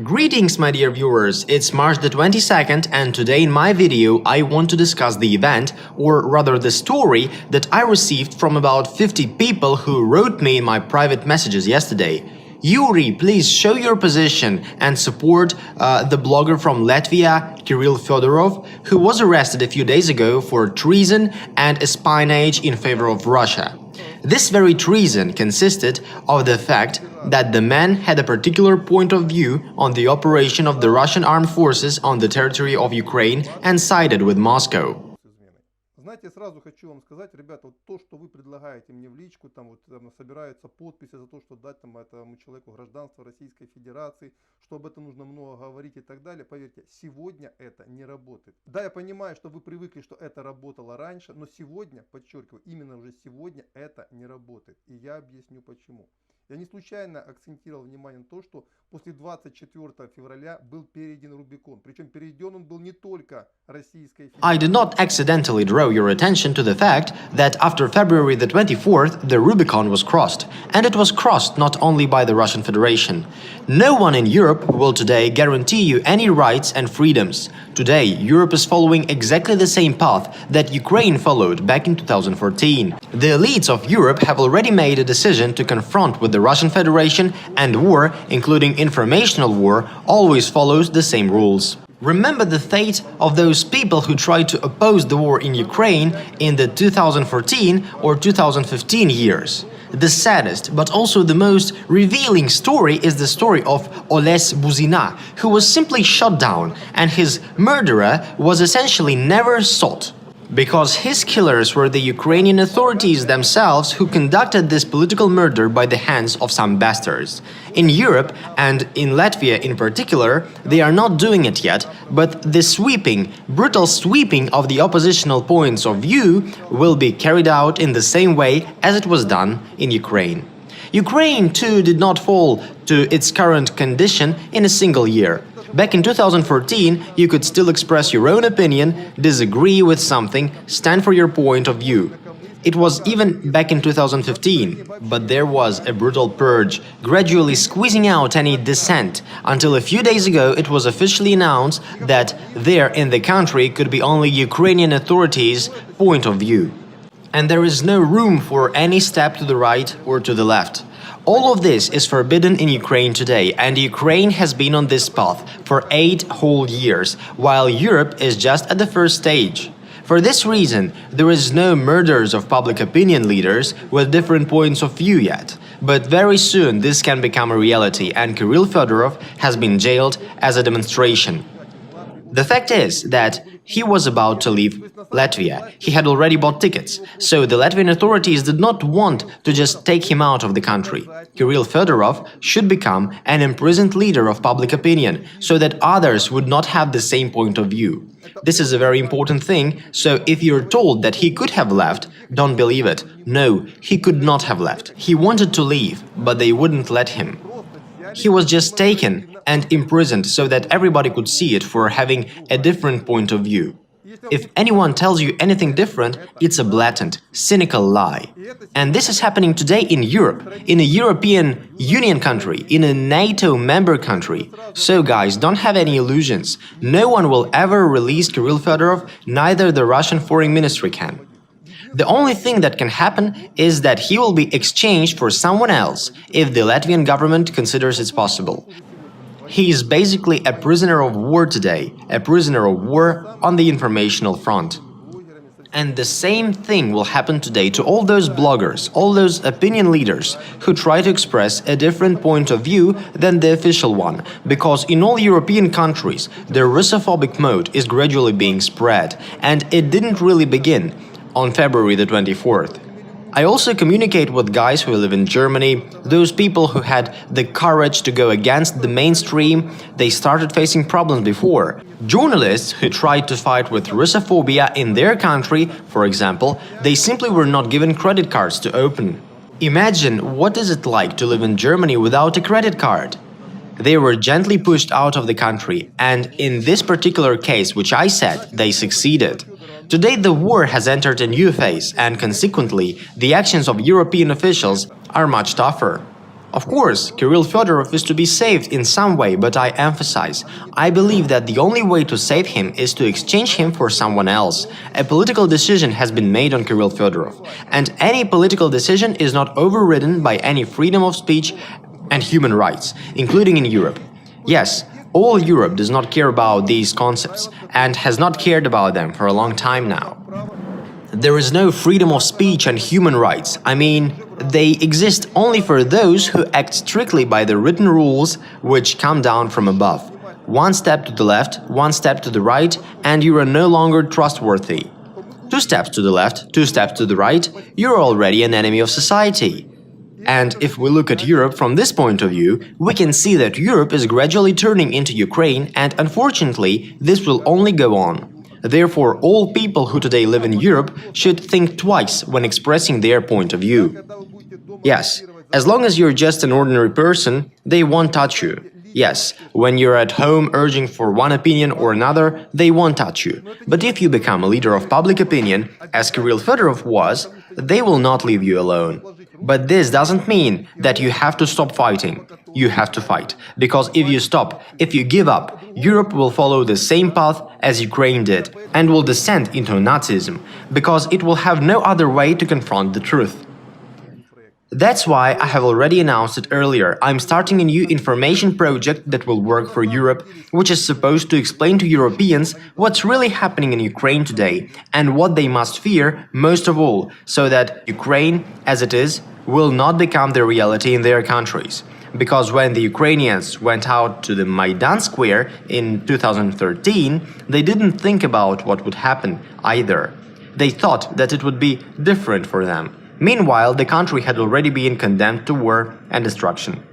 Greetings, my dear viewers, it's March the 22nd, and today in my video I want to discuss the event, or rather the story, that I received from about 50 people who wrote me in my private messages yesterday. Yuri, please show your position and support the blogger from Latvia, Kirill Fedorov, who was arrested a few days ago for treason and espionage in favor of Russia. This very treason consisted of the fact that the man had a particular point of view on the operation of the Russian armed forces on the territory of Ukraine and sided with Moscow. Знаете, сразу хочу вам сказать, ребята, вот то, что вы предлагаете мне в личку, там собираются подписи за то, что дать там этому человеку гражданство Российской Федерации, что об этом нужно много говорить и так далее, поверьте, сегодня это не работает. Да, я понимаю, что вы привыкли, что это работало раньше, но сегодня, подчеркиваю, именно уже сегодня это не работает. И я объясню почему. Я не случайно акцентировал внимание на то, что после 24 февраля был перейден Рубикон. Причем перейден он был не только Российской Федерацией. I did not accidentally draw your attention to the fact that after February the 24th, the Rubicon was crossed. And it was crossed not only by the Russian Federation. No one in Europe will today guarantee you any rights and freedoms. Today, Europe is following exactly the same path that Ukraine followed back in 2014. The elites of Europe have already made a decision to confront with the Russian Federation, and war, including informational war, always follows the same rules. Remember the fate of those people who tried to oppose the war in Ukraine in the 2014 or 2015 years. The saddest, but also the most revealing story is the story of Oles Buzina, who was simply shot down, and his murderer was essentially never sought. Because his killers were the Ukrainian authorities themselves who conducted this political murder by the hands of some bastards. In Europe, and in Latvia in particular, they are not doing it yet, but the brutal sweeping of the oppositional points of view will be carried out in the same way as it was done in Ukraine. Ukraine, too, did not fall to its current condition in a single year. Back in 2014, you could still express your own opinion, disagree with something, stand for your point of view. It was even back in 2015, but there was a brutal purge, gradually squeezing out any dissent, until a few days ago it was officially announced that there in the country could be only Ukrainian authorities' point of view. And there is no room for any step to the right or to the left. All of this is forbidden in Ukraine today, and Ukraine has been on this path for 8 whole years, while Europe is just at the first stage. For this reason, there is no murders of public opinion leaders with different points of view yet. But very soon this can become a reality, and Kirill Fedorov has been jailed as a demonstration. The fact is that he was about to leave Latvia. He had already bought tickets, so the Latvian authorities did not want to just take him out of the country. Kirill Fedorov should become an imprisoned leader of public opinion, so that others would not have the same point of view. This is a very important thing, so if you're told that he could have left, don't believe it. No, he could not have left. He wanted to leave, but they wouldn't let him. He was just taken and imprisoned so that everybody could see it for having a different point of view. If anyone tells you anything different, it's a blatant, cynical lie. And this is happening today in Europe, in a European Union country, in a NATO member country. So guys, don't have any illusions. No one will ever release Kirill Fedorov, neither the Russian Foreign Ministry can. The only thing that can happen is that he will be exchanged for someone else, if the Latvian government considers it possible. He is basically a prisoner of war today, a prisoner of war on the informational front. And the same thing will happen today to all those bloggers, all those opinion leaders who try to express a different point of view than the official one, because in all European countries the Russophobic mode is gradually being spread, and it didn't really begin on February the 24th. I also communicate with guys who live in Germany, those people who had the courage to go against the mainstream. They started facing problems before. Journalists who tried to fight with Russophobia in their country, for example, they simply were not given credit cards to open. Imagine what is it like to live in Germany without a credit card. They were gently pushed out of the country, and in this particular case, which I said, they succeeded. Today the war has entered a new phase, and consequently, the actions of European officials are much tougher. Of course, Kirill Fedorov is to be saved in some way, but I emphasize, I believe that the only way to save him is to exchange him for someone else. A political decision has been made on Kirill Fedorov, and any political decision is not overridden by any freedom of speech and human rights, including in Europe. Yes, all Europe does not care about these concepts, and has not cared about them for a long time now. There is no freedom of speech and human rights. I mean, they exist only for those who act strictly by the written rules which come down from above. One step to the left, one step to the right, and you are no longer trustworthy. 2 steps to the left, 2 steps to the right, you are already an enemy of society. And if we look at Europe from this point of view, we can see that Europe is gradually turning into Ukraine, and unfortunately, this will only go on. Therefore, all people who today live in Europe should think twice when expressing their point of view. Yes, as long as you're just an ordinary person, they won't touch you. Yes, when you're at home urging for one opinion or another, they won't touch you. But if you become a leader of public opinion, as Kirill Fedorov was, they will not leave you alone. But this doesn't mean that you have to stop fighting. You have to fight, because if you stop, if you give up, Europe will follow the same path as Ukraine did and will descend into Nazism, because it will have no other way to confront the truth. That's why I have already announced it earlier. I'm starting a new information project that will work for Europe, which is supposed to explain to Europeans what's really happening in Ukraine today and what they must fear most of all, so that Ukraine, as it is, will not become the reality in their countries. Because when the Ukrainians went out to the Maidan Square in 2013, they didn't think about what would happen either. They thought that it would be different for them. Meanwhile, the country had already been condemned to war and destruction.